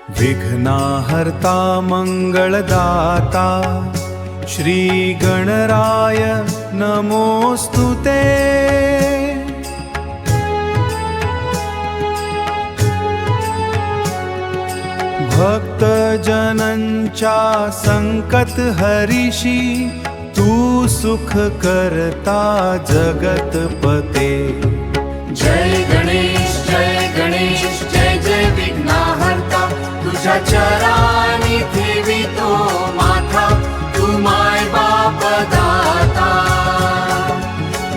विघ्नहर्ता मंगलदाता श्री गणराय नमोस्तुते। भक्तजनांच्या संकट हरिषी तू सुख करता जगतपते। जय गणेश जय गणेश जय जय विघ्नहर्ता, तुझ्या चरणी ठेवितो माथा, तू माय बाप दाता।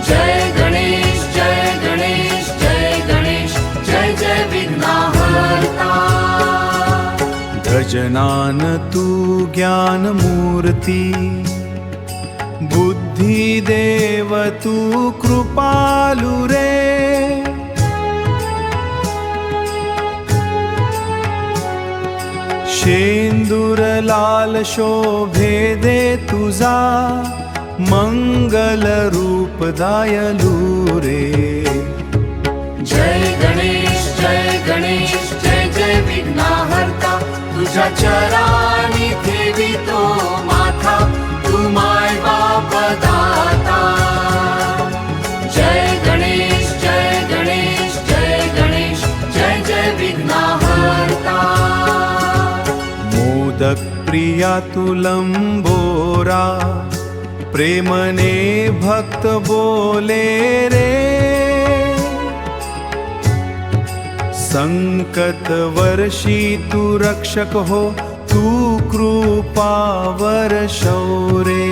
जय गणेश जय गणेश जय गणेश जय जय विघ्नहर्ता। गजनान तू ज्ञान मूर्ती, बुद्धि देव तू कृपालु रे। शेंदूर लाल शोभे दे तुझा, मंगल रूप दायलू रे। जय गणेश जय गणेश जय जय विघ्नहर्ता, तुझ्या चरणी ठेवितो माथा, तू माय बाप दाता। जय गणेश जय गणेश जय गणेश जय जय विघ्नहर्ता। मोदक प्रिया तू लंबोरा, प्रेमने भक्त बोले रे। संकट वर्षी तू रक्षक हो, तू कृपा वर्षौ रे।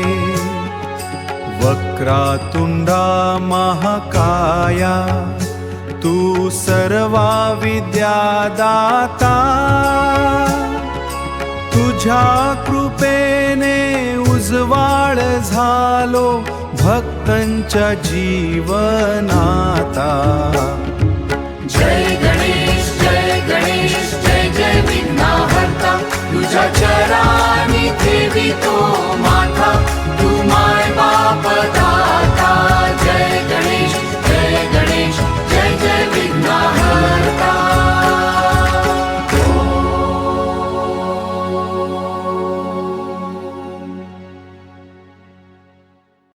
वक्रतुंडा महाकाया, तू सर्वा विद्या दाता। तुझ्या कृपेने उजवाळ झालो भक्तांच्या जीवनाता।